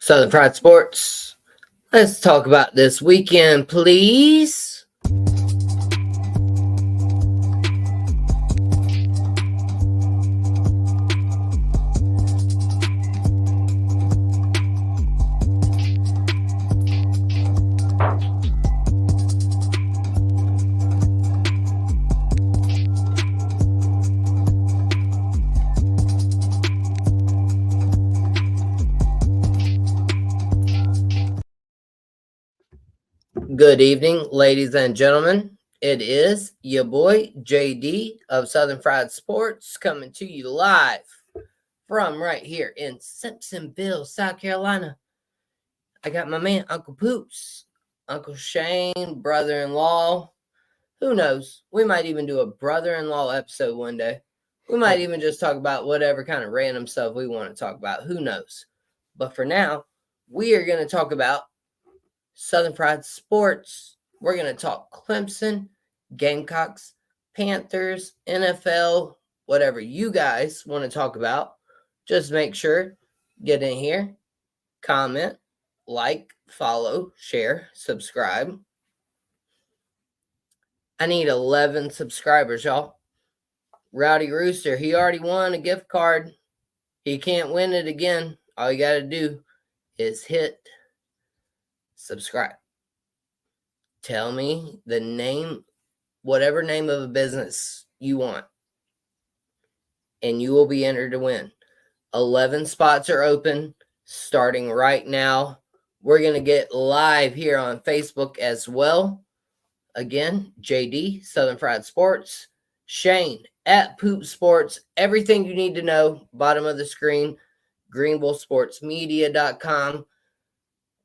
Southern Fried Sports. Let's talk about this weekend, please. Good evening, ladies and gentlemen. It is your boy JD of Southern Fried Sports coming to you live from right here in Simpsonville, South Carolina. I got my man, Uncle Poops, Uncle Shane, brother-in-law. Who knows? We might even do a brother-in-law episode one day. We might even just talk about whatever kind of random stuff we want to talk about. Who knows? But for now, we are going to talk about Southern Fried Sports. We're going to talk Clemson, Gamecocks, Panthers, NFL, whatever you guys want to talk about. Just make sure, get in here, comment, like, follow, share, subscribe. I need 11 subscribers, y'all. Rowdy Rooster, he already won a gift card. He can't win it again. All you got to do is hit subscribe. Tell me the name, whatever name of a business you want, and you will be entered to win. 11 spots are open starting right now. We're going to get live here on Facebook as well. Again, JD, Southern Fried Sports, Shane at Poop Sports. Everything you need to know, bottom of the screen, greenvillesportsmedia.com.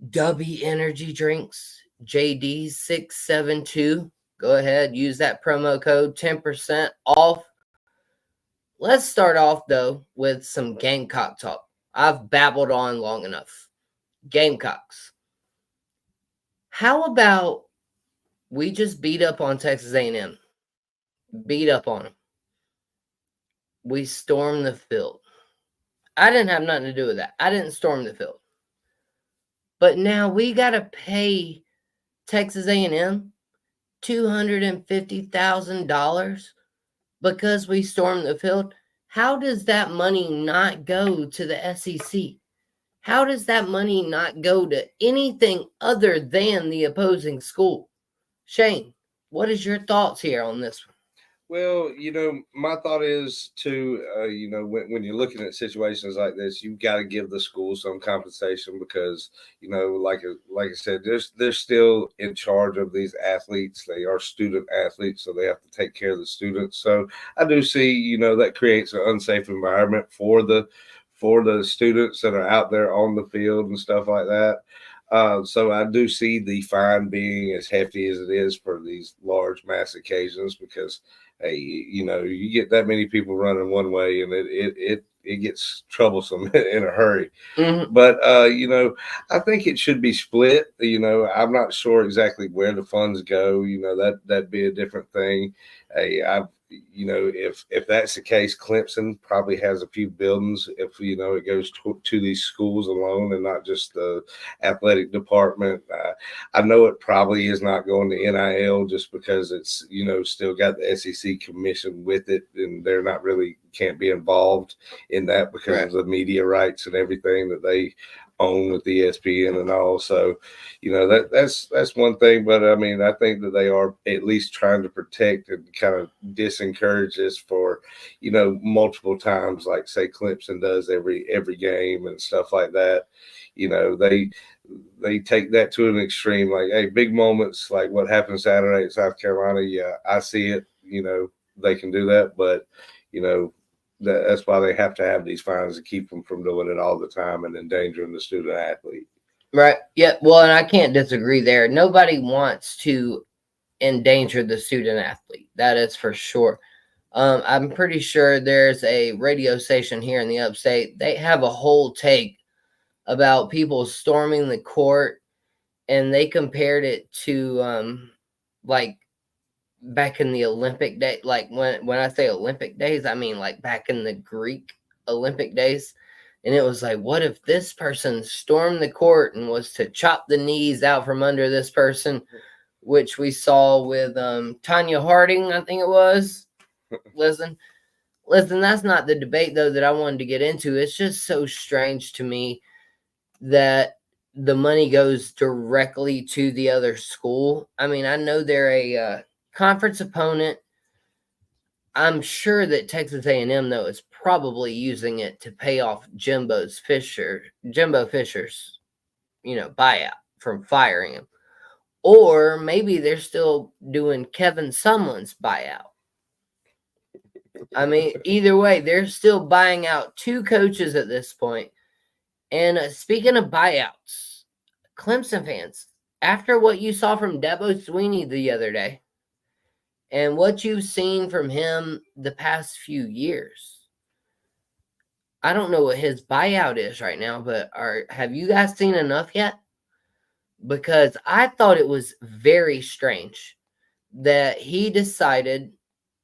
W Energy Drinks, JD672. Go ahead, use that promo code, 10% off. Let's start off, though, with some Gamecock talk. I've babbled on long enough. Gamecocks. How about we just beat up on Texas A&M? Beat up on them. We stormed the field. I didn't have nothing to do with that. I didn't storm the field. But now we got to pay Texas A&M $250,000 because we stormed the field. How does that money not go to the SEC? How does that money not go to anything other than the opposing school? Shane, what is your thoughts here on this one? Well, my thought is to, when you're looking at situations like this, you've got to give the school some compensation because, like I said, they're still in charge of these athletes. They are student athletes, so they have to take care of the students. So I do see, that creates an unsafe environment for the students that are out there on the field and stuff like that. So I do see the fine being as hefty as it is for these large mass occasions because, hey, you get that many people running one way and it gets troublesome in a hurry. Mm-hmm. But, I think it should be split. I'm not sure exactly where the funds go. That'd be a different thing. Hey, if that's the case, Clemson probably has a few buildings. If it goes to these schools alone and not just the athletic department, I know it probably is not going to NIL just because it's still got the SEC commission with it, and they're not really can't be involved in that because of the media rights and everything that they own with ESPN and all. So, that's one thing. But I mean, I think that they are at least trying to protect and kind of disencourage this for, multiple times, like say Clemson does every game and stuff like that. They take that to an extreme, like, hey, big moments like what happened Saturday at South Carolina. Yeah, I see it. They can do that, but that's why they have to have these fines to keep them from doing it all the time and endangering the student athlete. Right. Yeah. Well, and I can't disagree there. Nobody wants to endanger the student athlete. That is for sure. I'm pretty sure there's a radio station here in the upstate. They have a whole take about people storming the court, and they compared it to like back in the Olympic day. Like when I say Olympic days, I mean like back in the Greek Olympic days. And it was like, what if this person stormed the court and was to chop the knees out from under this person, which we saw with Tanya Harding, I think it was. Listen, that's not the debate, though, that I wanted to get into. It's just so strange to me that the money goes directly to the other school. I mean, I know they're a conference opponent. I'm sure that Texas A&M, though, is probably using it to pay off Jimbo Fisher's, buyout from firing him. Or maybe they're still doing Kevin Sumlin's buyout. I mean, either way, they're still buying out 2 coaches at this point. And speaking of buyouts, Clemson fans, after what you saw from Dabo Swinney the other day, and what you've seen from him the past few years, I don't know what his buyout is right now, but have you guys seen enough yet? Because I thought it was very strange that he decided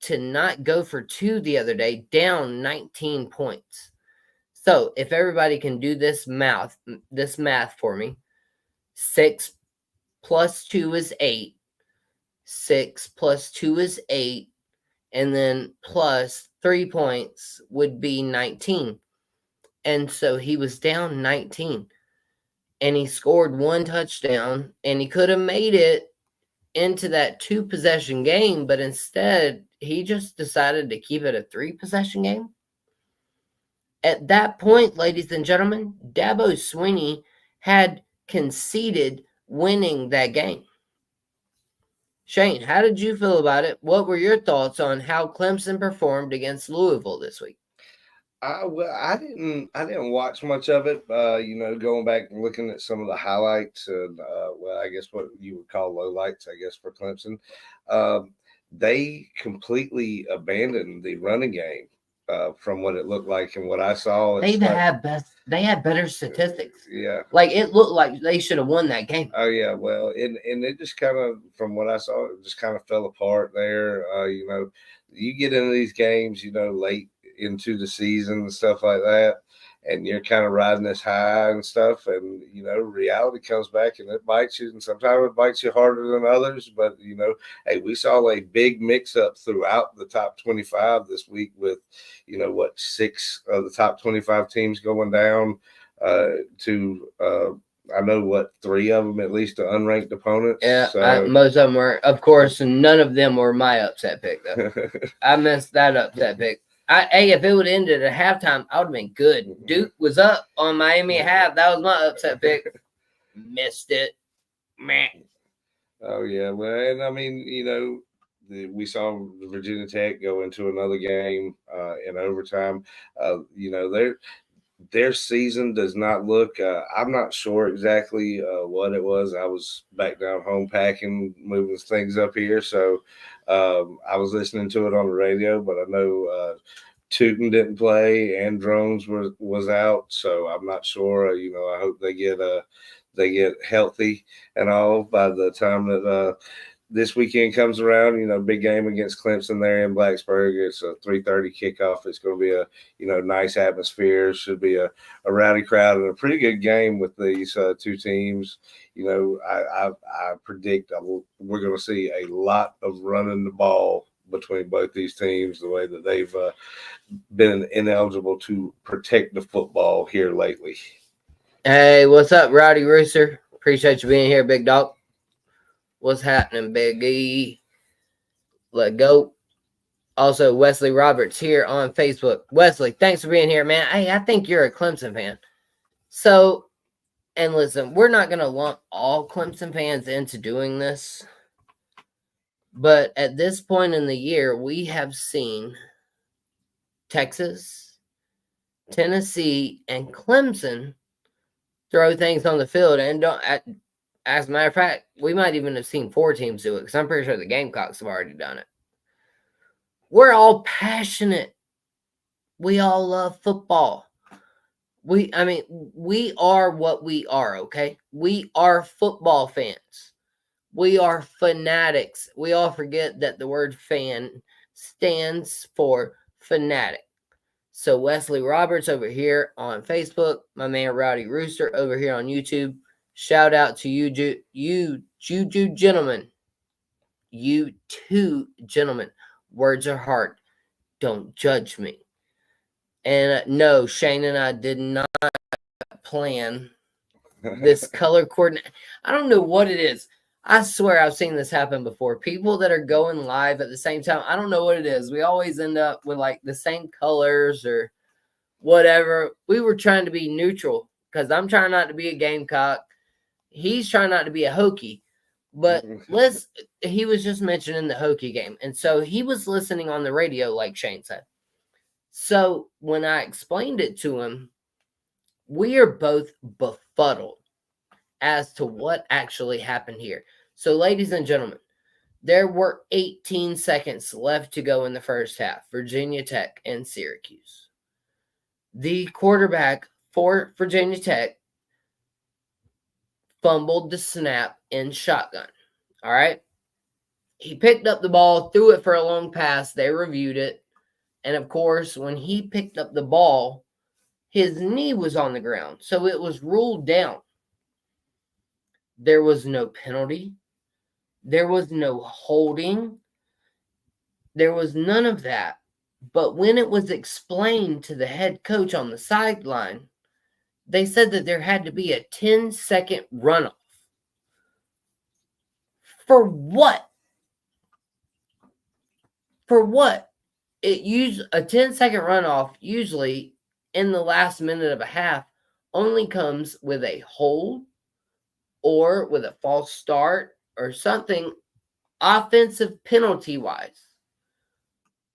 to not go for 2 the other day, down 19 points. So if everybody can do this math for me, 6 plus 2 is 8. 6 plus 2 is 8. And then plus 3 points would be 19. And so he was down 19. And he scored 1 touchdown. And he could have made it into that 2-possession game. But instead, he just decided to keep it a 3-possession game. At that point, ladies and gentlemen, Dabo Swinney had conceded winning that game. Shane, how did you feel about it? What were your thoughts on how Clemson performed against Louisville this week? I didn't watch much of it. Going back and looking at some of the highlights and I guess what you would call lowlights, I guess, for Clemson. They completely abandoned the running game. From what it looked like and what I saw, they had better statistics. Yeah, like it looked like they should have won that game. Oh yeah, well, and it just kind of, from what I saw, it just kind of fell apart there. You get into these games, late into the season and stuff like that, and you're kind of riding this high and stuff, and reality comes back and it bites you, and sometimes it bites you harder than others. But hey, we saw a big mix-up throughout the top 25 this week with 6 of the top 25 teams going down to I know 3 of them at least are unranked opponents. Yeah, so. Most of them were, of course, none of them were my upset pick though. I missed that upset pick. If it would have ended at halftime, I would have been good. Duke was up on Miami at half. That was my upset pick. Missed it. Meh. Oh yeah, well, and I mean, we saw Virginia Tech go into another game in overtime. Their season does not look. I'm not sure exactly what it was. I was back down home packing, moving things up here, so I was listening to it on the radio. But I know Tootin didn't play and Drones was out, so I'm not sure. I hope they get healthy and all by the time that this weekend comes around. Big game against Clemson there in Blacksburg. It's a 3:30 kickoff. It's going to be a nice atmosphere. Should be a rowdy crowd and a pretty good game with these 2 teams. I predict we're going to see a lot of running the ball between both these teams, the way that they've been ineligible to protect the football here lately. Hey, what's up, Rowdy Rooster? Appreciate you being here, big dog. What's happening, Big E? Let go. Also, Wesley Roberts here on Facebook. Wesley, thanks for being here, man. Hey, I think you're a Clemson fan. So, and listen, we're not going to lump all Clemson fans into doing this. But at this point in the year, we have seen Texas, Tennessee, and Clemson throw things on the field. And as a matter of fact, we might even have seen 4 teams do it, because I'm pretty sure the Gamecocks have already done it. We're all passionate. We all love football. We are what we are, okay? We are football fans. We are fanatics. We all forget that the word fan stands for fanatic. So Wesley Roberts over here on Facebook, my man Rowdy Rooster over here on YouTube. Shout out to you Juju gentlemen. You two gentlemen. Words are hard. Don't judge me. And no, Shane and I did not plan this color coordinate. I don't know what it is. I swear I've seen this happen before. People that are going live at the same time. I don't know what it is. We always end up with like the same colors or whatever. We were trying to be neutral because I'm trying not to be a Gamecock. He's trying not to be a Hokie. But he was just mentioning the Hokie game. And so he was listening on the radio, like Shane said. So when I explained it to him, we are both befuddled as to what actually happened here. So, ladies and gentlemen, there were 18 seconds left to go in the first half, Virginia Tech and Syracuse. The quarterback for Virginia Tech fumbled the snap in shotgun. All right. He picked up the ball, threw it for a long pass. They reviewed it. And of course, when he picked up the ball, his knee was on the ground. So it was ruled down. There was no penalty. There was no holding. There was none of that. But when it was explained to the head coach on the sideline, they said that there had to be a 10-second runoff. For what? For what? A 10-second runoff usually in the last minute of a half only comes with a hold or with a false start or something offensive penalty wise.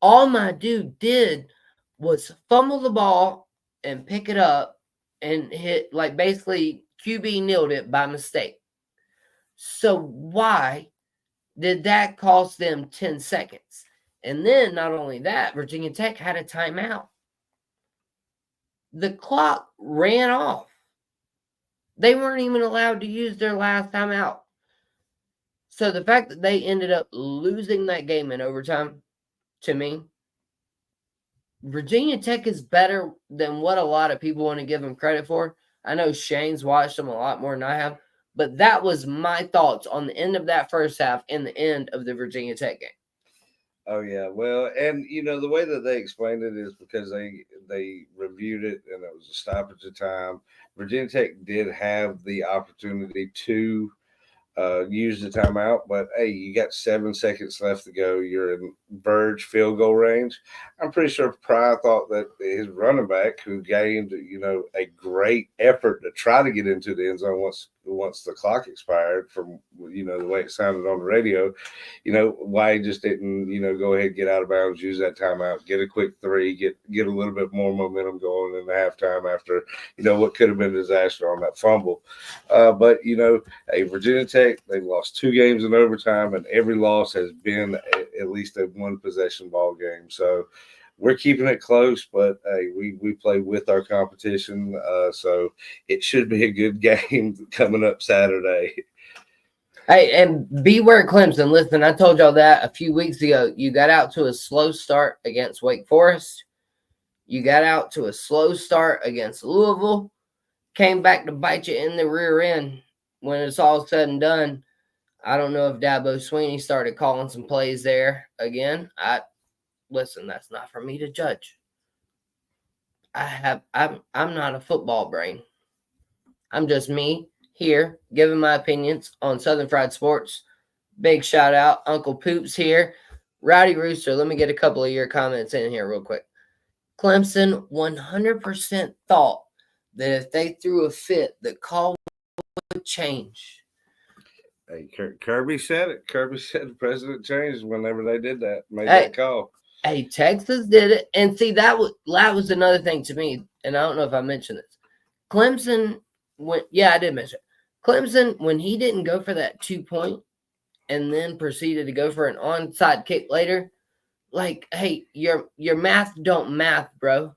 All my dude did was fumble the ball and pick it up and hit, like basically QB nailed it by mistake. So why did that cost them 10 seconds? And then not only that, Virginia Tech had a timeout. The clock ran off. They weren't even allowed to use their last timeout. So the fact that they ended up losing that game in overtime, to me, Virginia Tech is better than what a lot of people want to give them credit for. I know Shane's watched them a lot more than I have, but that was my thoughts on the end of that first half and the end of the Virginia Tech game. Oh yeah, well, and the way that they explained it is because they reviewed it and it was a stoppage of time. Virginia Tech did have the opportunity to use the timeout, but hey, you got 7 seconds left to go. You're in verge field goal range. I'm pretty sure Pry thought that his running back, who gained a great effort to try to get into the end zone once the clock expired, from the way it sounded on the radio, why he just didn't go ahead, get out of bounds, use that timeout, get a quick three, get a little bit more momentum going in the halftime after what could have been a disaster on that fumble. But hey, Virginia Tech, they've lost 2 games in overtime, and every loss has been at least a one possession ball game. So we're keeping it close, but hey, we play with our competition, so it should be a good game coming up Saturday. Hey, and beware Clemson. Listen, I told y'all that a few weeks ago. You got out to a slow start against Wake Forest. You got out to a slow start against Louisville. Came back to bite you in the rear end when it's all said and done. I don't know if Dabo Swinney started calling some plays there again. Listen, that's not for me to judge. I'm not a football brain. I'm just me here giving my opinions on Southern Fried Sports. Big shout out, Uncle Poops here. Rowdy Rooster, let me get a couple of your comments in here real quick. Clemson 100% thought that if they threw a fit, the call would change. Hey, Kirby said it. Kirby said the president changed whenever they did that, made that call. Hey, Texas did it. And see, that was another thing to me, and I don't know if I mentioned this. Clemson, I did mention it. Clemson, when he didn't go for that 2-point and then proceeded to go for an onside kick later, like, hey, your math don't math, bro.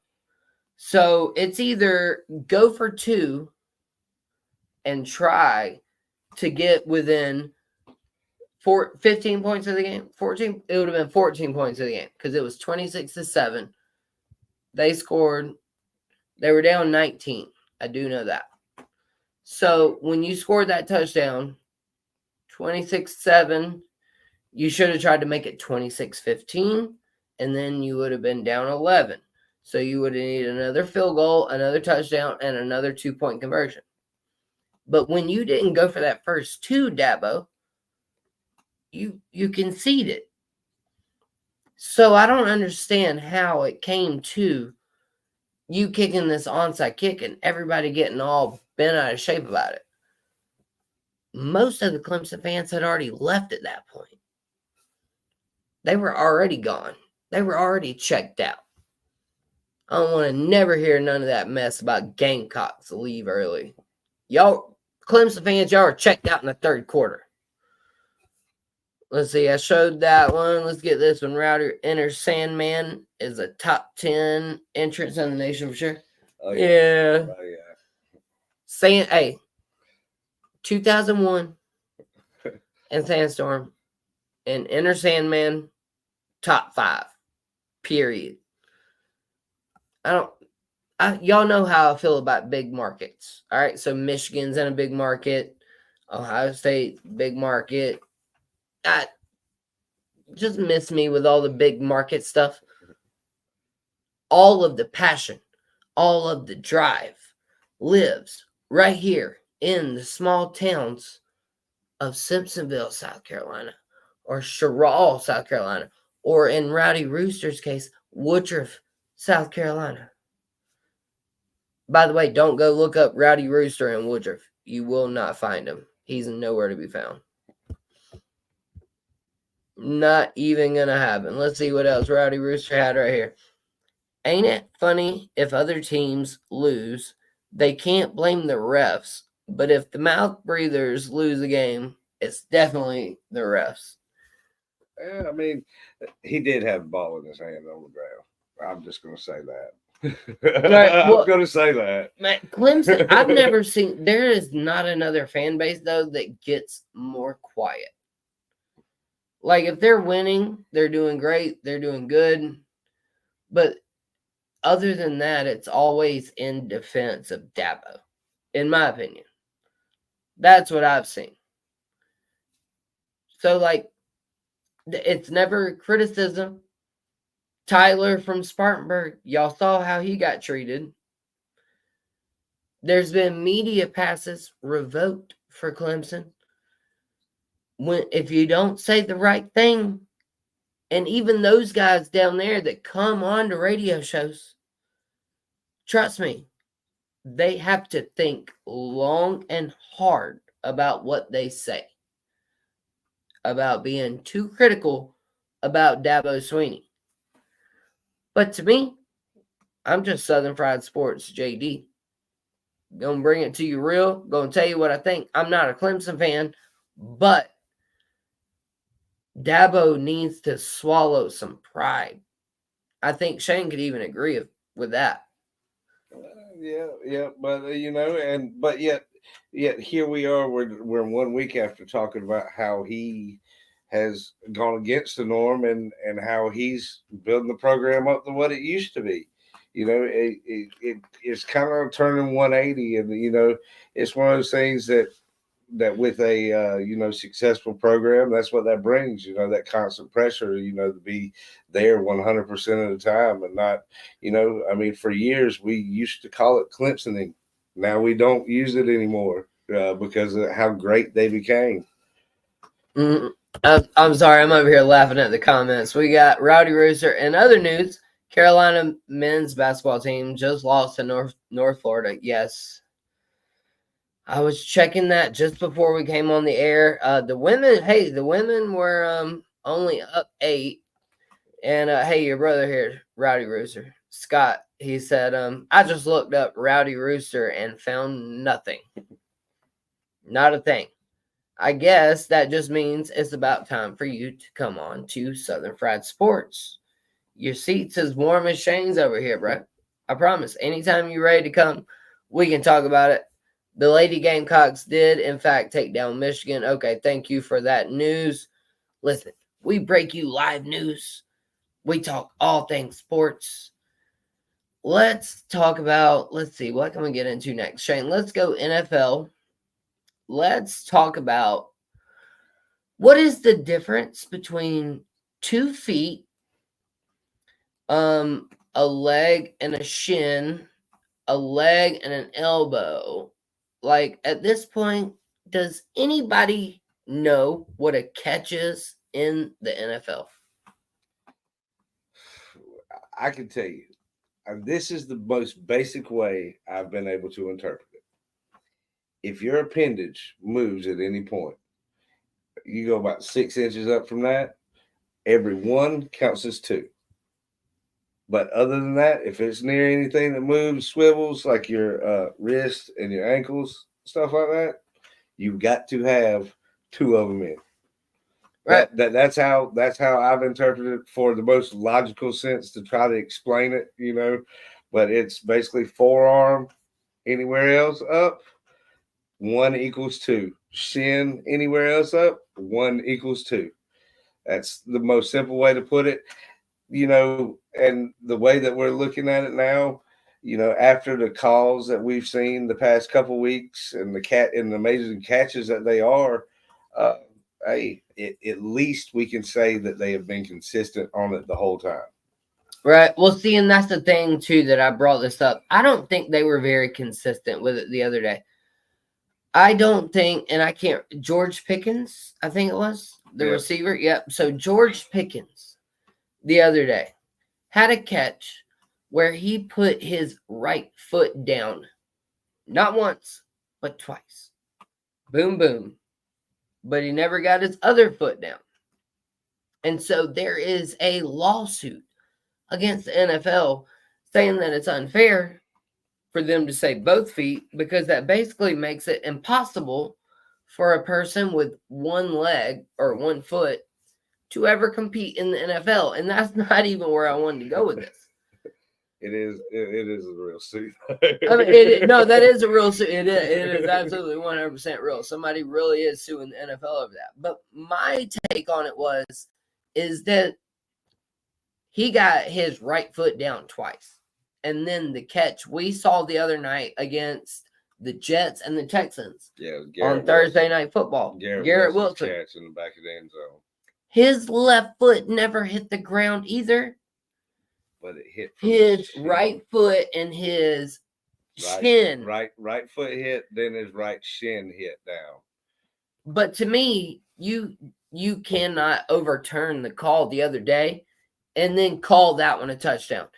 So it's either go for 2 and try to get within 15 points of the game. 14. It would have been 14 points of the game because it was 26-7. They were down 19. I do know that. So when you scored that touchdown, 26-7, you should have tried to make it 26-15, and then you would have been down 11. So you would have needed another field goal, another touchdown, and another 2-point conversion. But when you didn't go for that first two, Dabo, you conceded. So I don't understand how it came to you kicking this onside kick and everybody getting all bent out of shape about it. Most of the Clemson fans had already left at that point. They were already gone. They were already checked out. I don't want to never hear none of that mess about Gamecocks leave early. Y'all, Clemson fans, y'all are checked out in the third quarter. Let's see, I showed that one. Let's get this one. Rowdy Enter Sandman is a top 10 entrance in the nation for sure. Oh, yeah. Oh, yeah. Hey, 2001 and Sandstorm and Enter Sandman, top 5. Period. Y'all know how I feel about big markets. All right, so Michigan's in a big market. Ohio State, big market. Just miss me with all the big market stuff. All of the passion, all of the drive lives right here in the small towns of Simpsonville, South Carolina, or Sherrill, South Carolina, or in Rowdy Rooster's case, Woodruff, South Carolina. By the way, don't go look up Rowdy Rooster in Woodruff. You will not find him. He's nowhere to be found. Not even gonna happen. Let's see what else Rowdy Rooster had right here. Ain't it funny if other teams lose, they can't blame the refs, but if the mouth breathers lose a game, it's definitely the refs. Yeah, I mean, he did have the ball in his hand on the ground. I'm just going to say that. Right, well, I'm going to say that. Man, Clemson, I've never seen, there is not another fan base, though, that gets more quiet. Like, if they're winning, they're doing great, they're doing good. But other than that, it's always in defense of Dabo, in my opinion. That's what I've seen. So, like, it's never criticism. Tyler from Spartanburg, y'all saw how he got treated. There's been media passes revoked for Clemson. If you don't say the right thing, and even those guys down there that come on to radio shows, trust me, they have to think long and hard about what they say, about being too critical about Dabo Swinney. But to me, I'm just Southern Fried Sports JD. Gonna bring it to you real. Gonna tell you what I think. I'm not a Clemson fan, but Dabo needs to swallow some pride. I think Shane could even agree with that. Yeah, but but yet here we are. We're 1 week after talking about how he has gone against the norm and how he's building the program up to what it used to be. It's kind of turning 180, and it's one of those things that with a successful program, that's what that brings. That constant pressure. To be there 100% of the time, and not. I mean, for years we used to call it Clemsoning. Now we don't use it anymore because of how great they became. Mm-hmm. I'm sorry, I'm over here laughing at the comments. We got Rowdy Rooster and other news. Carolina men's basketball team just lost to North Florida. Yes. I was checking that just before we came on the air. The women were only up 8. And hey, your brother here, Rowdy Rooster, Scott, he said, I just looked up Rowdy Rooster and found nothing. Not a thing. I guess that just means it's about time for you to come on to Southern Fried Sports. Your seat's as warm as Shane's over here, bro. I promise. Anytime you're ready to come, we can talk about it. The Lady Gamecocks did, in fact, take down Michigan. Okay, thank you for that news. Listen, we break you live news. We talk all things sports. let's talk about, let's see, what can we get into next? Shane, let's go NFL. Let's talk about what is the difference between 2 feet, a leg and a shin, a leg and an elbow. Like at this point, does anybody know what a catch is in the NFL? I can tell you, this is the most basic way I've been able to interpret it. If your appendage moves at any point, you go about 6 inches up from that, every one counts as two. But other than that, if it's near anything that moves, swivels, like your wrist and your ankles, stuff like that, you've got to have two of them in. Right. That's how I've interpreted it for the most logical sense to try to explain it, But it's basically forearm anywhere else up, one equals two. Shin anywhere else up, one equals two. That's the most simple way to put it. And the way that we're looking at it now, after the calls that we've seen the past couple weeks and the amazing catches that they are, hey, at least we can say that they have been consistent on it the whole time. Right. Well, see, and that's the thing too that I brought this up. I don't think they were very consistent with it the other day. I don't think, and I can't. George Pickens, I think it was the receiver. Yep. So George Pickens, the other day, had a catch where he put his right foot down, not once, but twice. Boom, boom. But he never got his other foot down. And so there is a lawsuit against the NFL saying that it's unfair for them to say both feet because that basically makes it impossible for a person with one leg or one foot to ever compete in the NFL. And that's not even where I wanted to go with this. It is a real suit. I mean, no, that is a real suit. It is absolutely 100% real. Somebody really is suing the NFL over that. But my take on it is that he got his right foot down twice. And then the catch we saw the other night against the Jets and the Texans on Thursday Night Football. Garrett Wilson catch in the back of the end zone. His left foot never hit the ground either. But it hit his right foot and his shin. Right foot hit, then his right shin hit down. But to me, you cannot overturn the call the other day and then call that one a touchdown.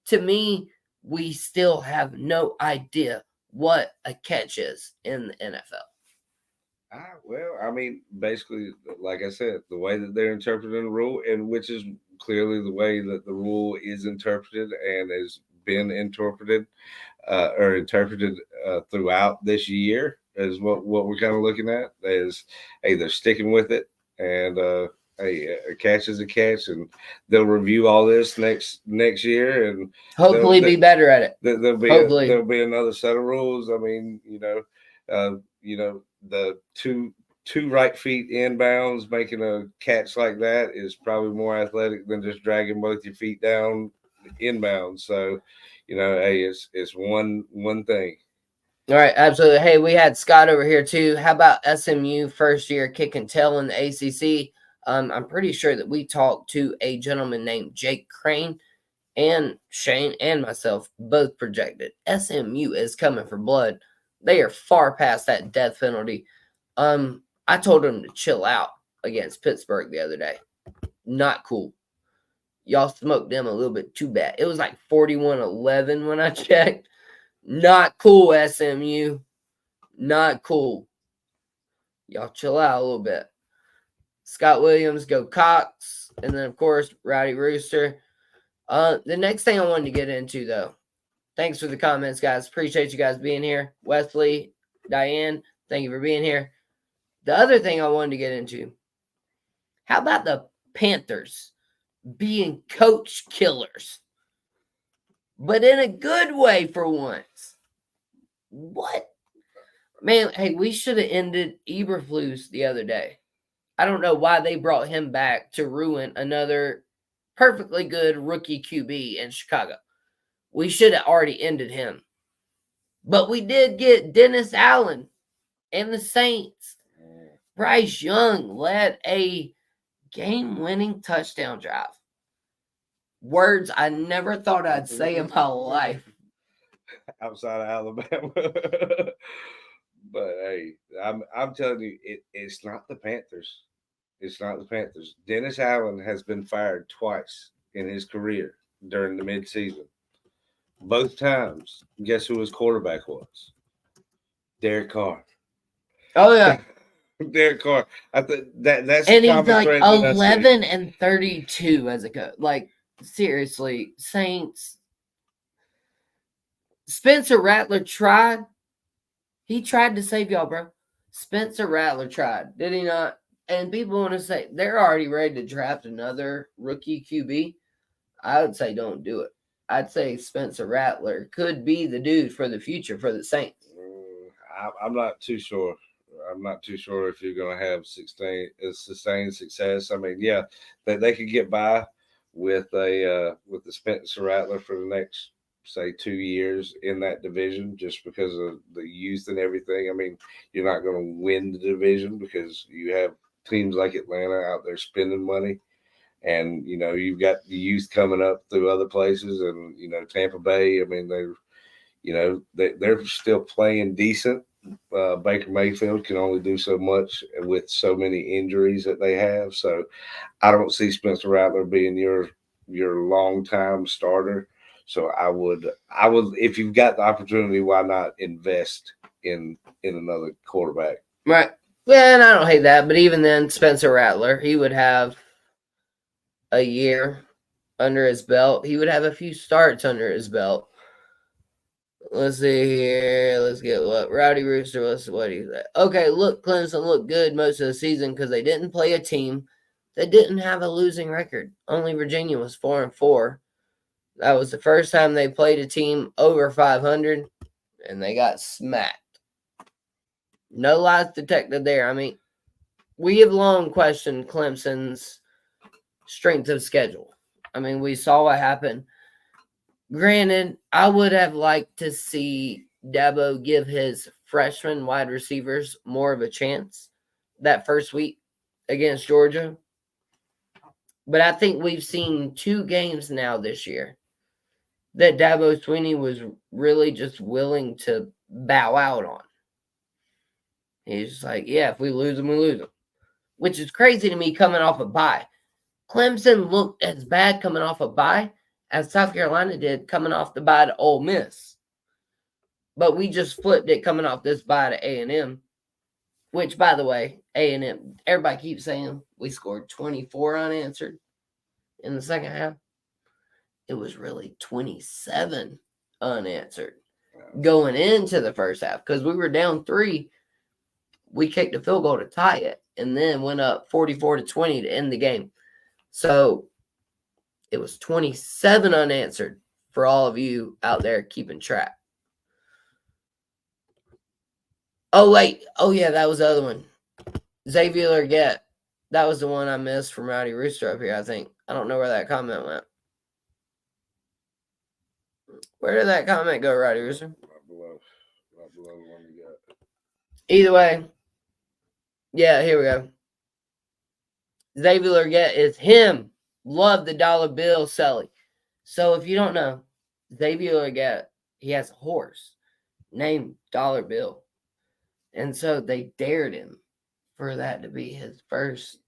To me, we still have no idea what a catch is in the NFL. Well, I mean, basically, like I said, the way that they're interpreting the rule, and which is clearly the way that the rule is interpreted and has been interpreted throughout this year, is what we're kind of looking at. Is they're sticking with it, and a catch is a catch, and they'll review all this next year, and hopefully be better at it. There'll be another set of rules. I mean, the two right feet inbounds making a catch like that is probably more athletic than just dragging both your feet down inbounds. So, it's one thing. All right, absolutely. Hey, we had Scott over here too. How about SMU first year kick and tell in the ACC? I'm pretty sure that we talked to a gentleman named Jake Crane, and Shane and myself both projected SMU is coming for blood. They are far past that death penalty. I told him to chill out against Pittsburgh the other day. Not cool. Y'all smoked them a little bit too bad. It was like 41-11 when I checked. Not cool, SMU. Not cool. Y'all chill out a little bit. Scott Williams, go Cox. And then, of course, Rowdy Rooster. The next thing I wanted to get into, though. Thanks for the comments, guys. Appreciate you guys being here. Wesley, Diane, thank you for being here. The other thing I wanted to get into. How about the Panthers being coach killers? But in a good way for once. What? Man, hey, we should have ended Eberflus the other day. I don't know why they brought him back to ruin another perfectly good rookie QB in Chicago. We should have already ended him. But we did get Dennis Allen and the Saints. Bryce Young led a game-winning touchdown drive. Words I never thought I'd say in my life. Outside of Alabama. But hey, I'm telling you, it's not the Panthers. It's not the Panthers. Dennis Allen has been fired twice in his career during the midseason. Both times, guess who his quarterback was? Derek Carr. Oh yeah. Derek Carr. I think that's And the he's common like thread that I see. 11-32 as a coach. Like, seriously, Saints. Spencer Rattler tried. He tried to save y'all, bro. Spencer Rattler tried. Did he not? And people want to say they're already ready to draft another rookie QB. I would say don't do it. I'd say Spencer Rattler could be the dude for the future for the Saints. I'm not too sure. I'm not too sure if you're going to have sustained success. I mean, yeah, they could get by with the Spencer Rattler for the next, say, 2 years in that division, just because of the youth and everything. I mean, you're not going to win the division because you have teams like Atlanta out there spending money, and you've got the youth coming up through other places, and Tampa Bay. I mean, they're still playing decent. Baker Mayfield can only do so much with so many injuries that they have. So I don't see Spencer Rattler being your long-time starter. So I would, if you've got the opportunity, why not invest in another quarterback? Right. Yeah, and I don't hate that. But even then, Spencer Rattler, he would have a year under his belt. He would have a few starts under his belt. Let's see here. Let's get what Rowdy Rooster. What do you say? Okay, look, Clemson looked good most of the season because they didn't play a team that didn't have a losing record. Only Virginia was 4-4. That was the first time they played a team over 500, and they got smacked. No lies detected there. I mean, we have long questioned Clemson's strength of schedule. I mean, we saw what happened. Granted, I would have liked to see Dabo give his freshman wide receivers more of a chance that first week against Georgia. But I think we've seen 2 games now this year that Dabo Swinney was really just willing to bow out on. He's just like, yeah, if we lose them, we lose them. Which is crazy to me coming off a bye. Clemson looked as bad coming off a bye as South Carolina did coming off the bye to Ole Miss. But we just flipped it coming off this bye to A&M. Which, by the way, A&M, everybody keeps saying we scored 24 unanswered in the second half. It was really 27 unanswered going into the first half because we were down 3. We kicked a field goal to tie it and then went up 44-20 to end the game. So it was 27 unanswered for all of you out there keeping track. Oh, wait. Oh, yeah, that was the other one. Xavier Leggett. That was the one I missed from Rowdy Rooster up here, I think. I don't know where that comment went. Where did that comment go, Rowdy Rooster? Right below the one you got. Either way. Yeah, here we go. Xavier Leggett is him. Love the dollar bill, Sully. So if you don't know, Xavier Leggett, he has a horse named Dollar Bill. And so they dared him for that to be his first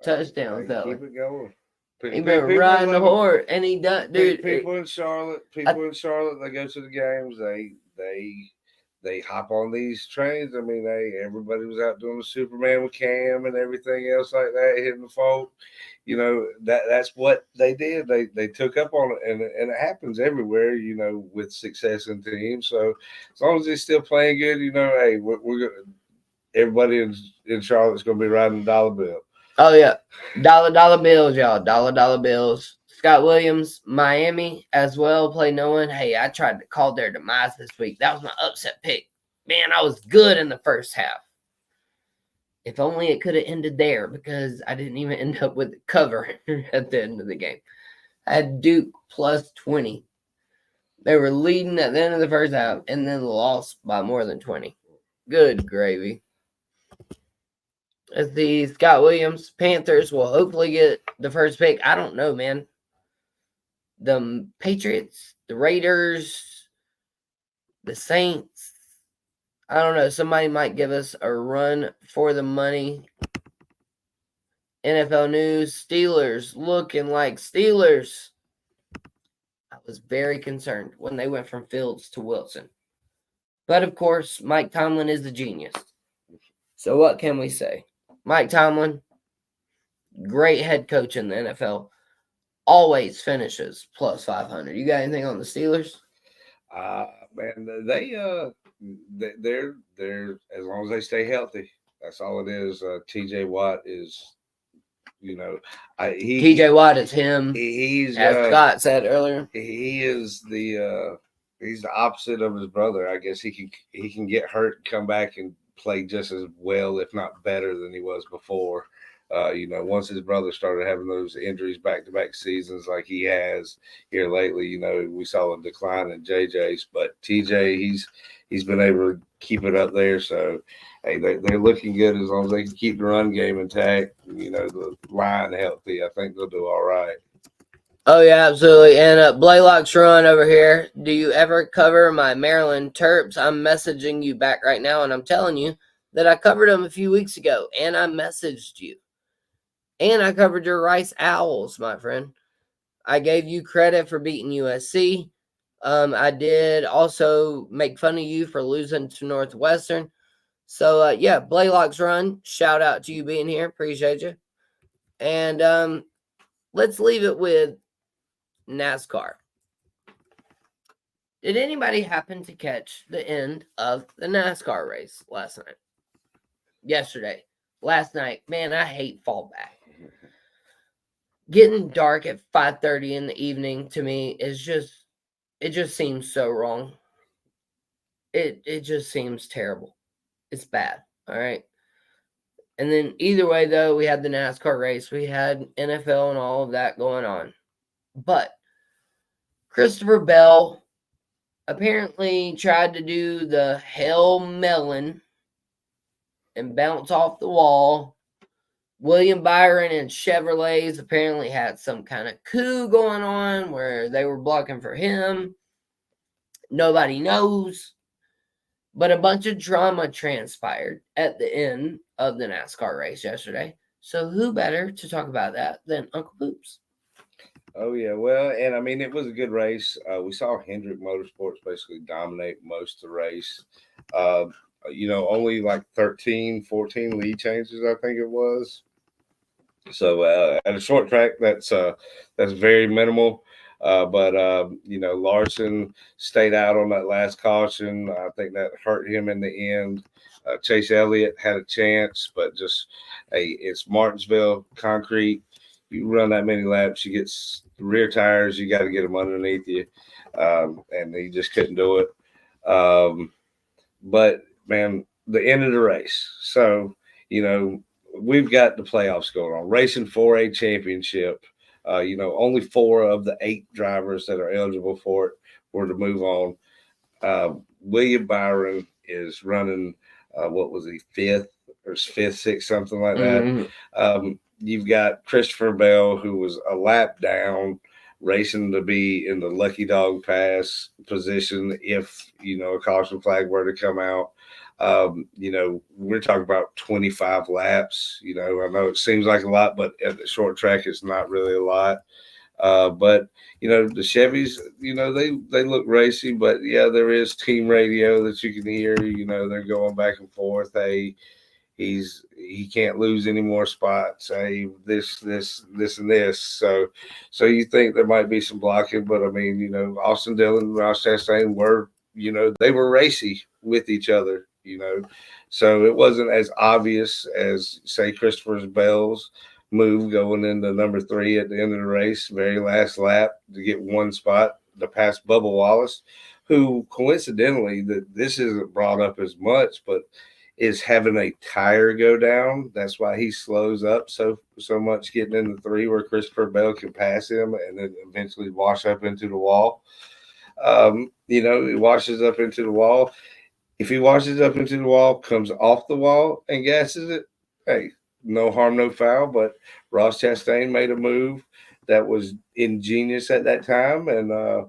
touchdown. Keep it going. He been riding the horse, and he done, dude. People in Charlotte, they go to the games. They hop on these trains. I mean, everybody was out doing the Superman with Cam and everything else like that, hitting the folk. That's what they did. They took up on it, and it happens everywhere. With success in teams. So as long as they're still playing good, hey, we're gonna. Everybody in Charlotte's gonna be riding dollar bill. Oh yeah, dollar bills, y'all. Dollar bills. Scott Williams, Miami as well, play no one. Hey, I tried to call their demise this week. That was my upset pick. Man, I was good in the first half. If only it could have ended there because I didn't even end up with the cover at the end of the game. I had Duke plus 20. They were leading at the end of the first half and then lost by more than 20. Good gravy. As the Scott Williams Panthers will hopefully get the first pick. I don't know, man. The Patriots, the Raiders, the Saints. I don't know. Somebody might give us a run for the money. NFL news, Steelers looking like Steelers. I was very concerned when they went from Fields to Wilson. But of course, Mike Tomlin is a genius. So what can we say? Mike Tomlin, great head coach in the NFL, always finishes plus 500. You got anything on the Steelers? Man, they're as long as they stay healthy, that's all it is. TJ Watt is, TJ Watt is him. He's as Scott said earlier. He is he's the opposite of his brother. I guess he can get hurt, come back and play just as well, if not better, than he was before. Once his brother started having those injuries back-to-back seasons like he has here lately, we saw a decline in JJ's. But TJ, he's been able to keep it up there. So, hey, they're looking good as long as they can keep the run game intact. The line healthy. I think they'll do all right. Oh, yeah, absolutely. And Blaylock's run over here. Do you ever cover my Maryland Terps? I'm messaging you back right now, and I'm telling you that I covered them a few weeks ago, and I messaged you. And I covered your Rice Owls, my friend. I gave you credit for beating USC. I did also make fun of you for losing to Northwestern. So, yeah, Blaylock's run. Shout out to you being here. Appreciate you. And let's leave it with NASCAR. Did anybody happen to catch the end of the NASCAR race last night? Yesterday. Last night. Man, I hate fallback. Getting dark at 5:30 in the evening to me is it just seems so wrong. It just seems terrible. It's bad. All right. And then either way, though, we had the NASCAR race. We had NFL and all of that going on. But Christopher Bell apparently tried to do the Hail Melon and bounce off the wall. William Byron and Chevrolets apparently had some kind of coup going on where they were blocking for him. Nobody knows. But a bunch of drama transpired at the end of the NASCAR race yesterday. So who better to talk about that than Uncle Poops? Oh, yeah. Well, and I mean, it was a good race. We saw Hendrick Motorsports basically dominate most of the race. Only like 13, 14 lead changes, I think it was. So at a short track, that's very minimal. But Larson stayed out on that last caution. I think that hurt him in the end. Chase Elliott had a chance, but it's Martinsville concrete. You run that many laps, you get rear tires, you got to get them underneath you. And he just couldn't do it. But, man, the end of the race. So, we've got the playoffs going on. Racing for a championship. Only 4 of the 8 drivers that are eligible for it were to move on. William Byron is running, what was he, 5th, 6th, something like that. You've got Christopher Bell, who was a lap down, racing to be in the lucky dog pass position if, a caution flag were to come out. We're talking about 25 laps. I know it seems like a lot, but at the short track, it's not really a lot. But the Chevys, they look racy, but yeah, there is team radio that you can hear. They're going back and forth. Hey, he can't lose any more spots. Hey, this, and this. So you think there might be some blocking, but I mean, Austin Dillon and Ross Chastain were, they were racy with each other. So it wasn't as obvious as, say, Christopher Bell's move going into number 3 at the end of the race, very last lap to get one spot to pass Bubba Wallace, who coincidentally, this isn't brought up as much, but is having a tire go down. That's why he slows up so much getting into 3, where Christopher Bell can pass him and then eventually wash up into the wall. He washes up into the wall. If he washes up into the wall, comes off the wall and gasses it, hey, no harm, no foul. But Ross Chastain made a move that was ingenious at that time, and uh,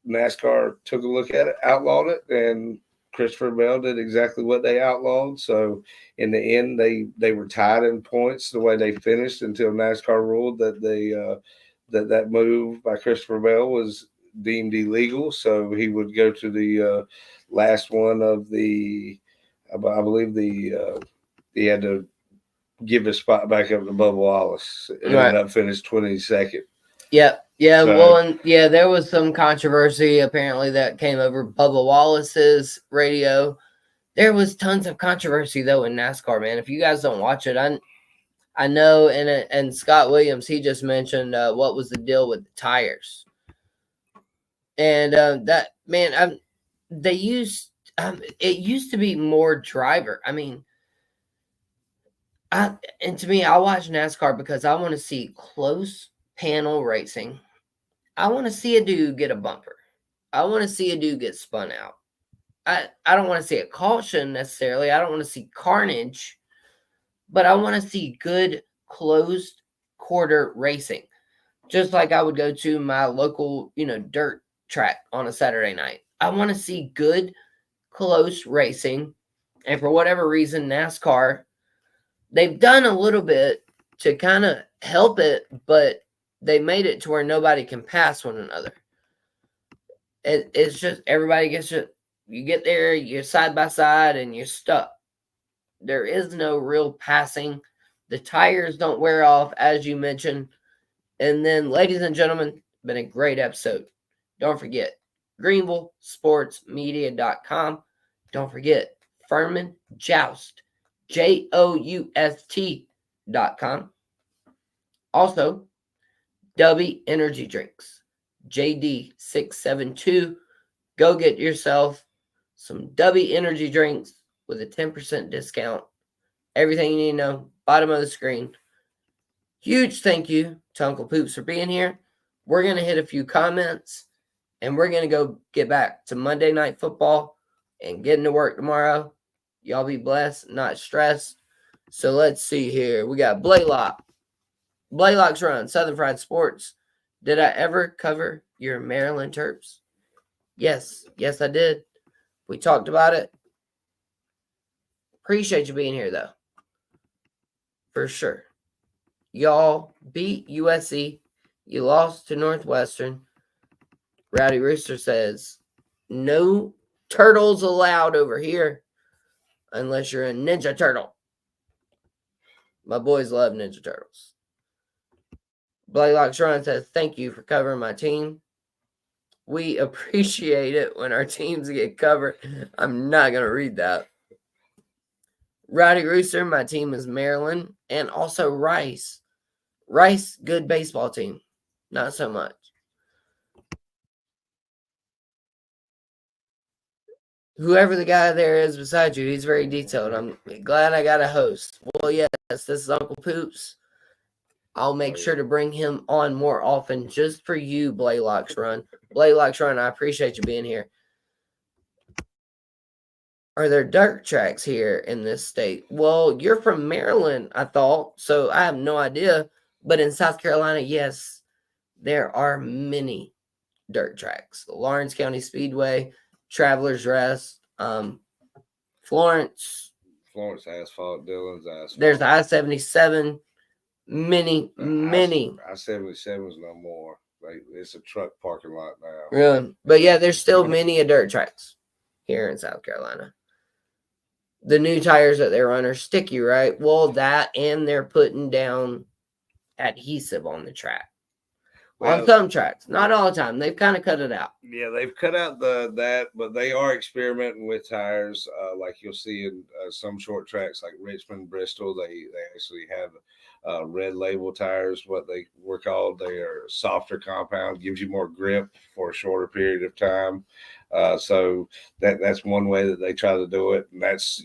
NASCAR took a look at it, outlawed it, and Christopher Bell did exactly what they outlawed. So in the end, they were tied in points the way they finished until NASCAR ruled that that move by Christopher Bell was deemed illegal. So he would go to the last one of I believe he had to give his spot back up to Bubba Wallace. It ended up finished 22nd. Yep. Yeah. So, well, and yeah, there was some controversy apparently that came over Bubba Wallace's radio. There was tons of controversy though in NASCAR, man. If you guys don't watch it, I know, and Scott Williams, he just mentioned what was the deal with the tires, and that man, they used it used to be more driver. I mean, and to me, I watch NASCAR because I want to see close panel racing. I want to see a dude get a bumper. I want to see a dude get spun out. I don't want to see a caution necessarily. I don't want to see carnage, but I want to see good closed quarter racing. Just like I would go to my local, dirt track on a Saturday night. I want to see good close racing. And for whatever reason, NASCAR, they've done a little bit to kind of help it, but they made it to where nobody can pass one another. It's just everybody gets it. You get there, you're side by side, and you're stuck. There is no real passing. The tires don't wear off, as you mentioned. And then, ladies and gentlemen, been a great episode. Don't forget, GreenvilleSportsMedia.com. Don't forget, Furman Joust, JOUST.com. Also, W Energy Drinks, JD672. Go get yourself some W Energy Drinks with a 10% discount. Everything you need to know, bottom of the screen. Huge thank you to Uncle Poops for being here. We're going to hit a few comments, and we're going to go get back to Monday Night Football and getting to work tomorrow. Y'all be blessed, not stressed. So let's see here. We got Blaylock. Blaylock's Run, Southern Fried Sports. Did I ever cover your Maryland Terps? Yes, I did. We talked about it. Appreciate you being here, though. For sure. Y'all beat USC. You lost to Northwestern. Rowdy Rooster says, no turtles allowed over here unless you're a Ninja Turtle. My boys love Ninja Turtles. Blaylock Shrine says, thank you for covering my team. We appreciate it when our teams get covered. I'm not going to read that. Rowdy Rooster, my team is Maryland, and also Rice. Rice, good baseball team. Not so much. Whoever the guy there is beside you, he's very detailed. I'm glad I got a host. Well, yes, this is Uncle Poops. I'll make sure to bring him on more often just for you, Blaylock's Run. Blaylock's Run, I appreciate you being here. Are there dirt tracks here in this state? Well, you're from Maryland, I thought, so I have no idea. But in South Carolina, yes, there are many dirt tracks. Lawrence County Speedway, Travelers Rest, Florence Asphalt, Dillon's Asphalt. There's I-77, many. I-77 is no more. It's a truck parking lot now. Really? But yeah, there's still many dirt tracks here in South Carolina. The new tires that they run are sticky, right? Well, that and they're putting down adhesive on the track. On some tracks, not all the time. They've kind of cut it out. Yeah, they've cut out that, but they are experimenting with tires. Like you'll see in some short tracks like Richmond, Bristol, they actually have red label tires, what they were called. They are softer compound, gives you more grip for a shorter period of time. So that's one way that they try to do it. And that's,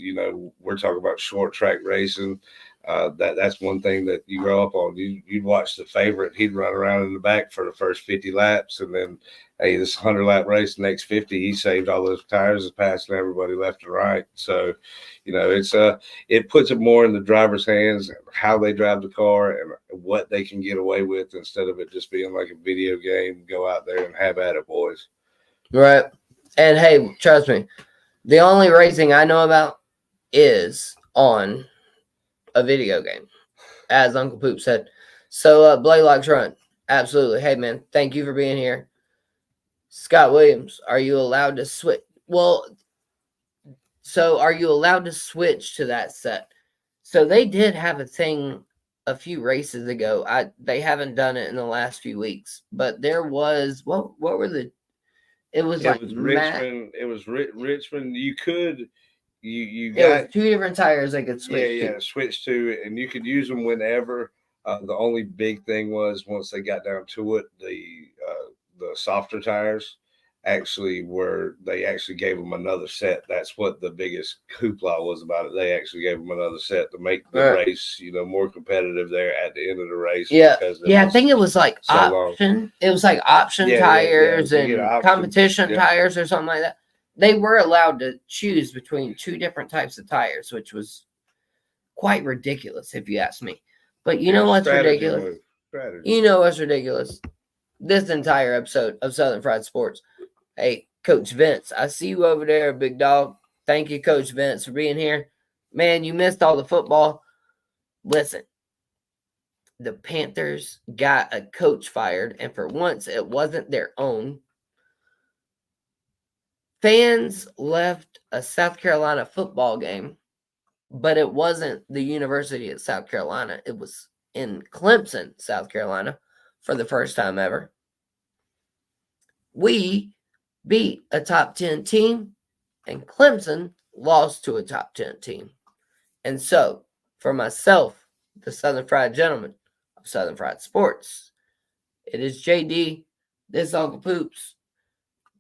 we're talking about short track racing. That's one thing that you grow up on. You'd watch the favorite. He'd run around in the back for the first 50 laps, and then hey, this 100 lap race, the next 50, he saved all those tires, is passing everybody left and right. So, it puts it more in the driver's hands, how they drive the car and what they can get away with instead of it just being like a video game. Go out there and have at it, boys. Right. And hey, trust me, the only racing I know about is on a video game, as Uncle Poop said. So, Blaylock's Run. Absolutely. Hey, man, thank you for being here. Scott Williams, are you allowed to switch? Well, so are you allowed to switch to that set? So they did have a thing a few races ago. They haven't done it in the last few weeks, but there was what were the? It was Richmond. It was Richmond. You could. You got it was 2 different tires they could switch. Yeah, switch to, and you could use them whenever. The only big thing was once they got down to it, the softer tires they actually gave them another set. That's what the biggest hoopla was about it. They actually gave them another set to make the race, more competitive there at the end of the race. Yeah, I think it was like option. It was like option tires and competition tires or something like that. They were allowed to choose between 2 different types of tires, which was quite ridiculous if you ask me. But you know what's ridiculous? You know what's ridiculous? This entire episode of Southern Fried Sports. Hey, Coach Vince, I see you over there, big dog. Thank you, Coach Vince, for being here. Man, you missed all the football. Listen, the Panthers got a coach fired, and for once, it wasn't their own. Fans left a South Carolina football game, but it wasn't the University of South Carolina. It was in Clemson, South Carolina, for the first time ever. We beat a top 10 team, and Clemson lost to a top 10 team. And so, for myself, the Southern Fried Gentleman of Southern Fried Sports, it is JD, this Uncle Poops.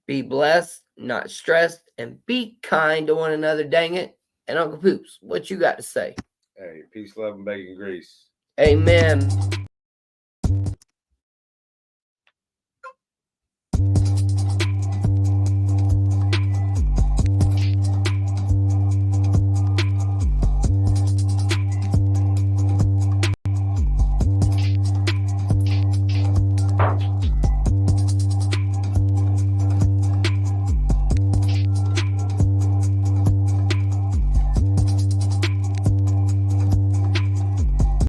Be blessed, not stressed, and be kind to one another, dang it. And Uncle Poops, what you got to say? Hey, peace, love, and bacon grease. Amen.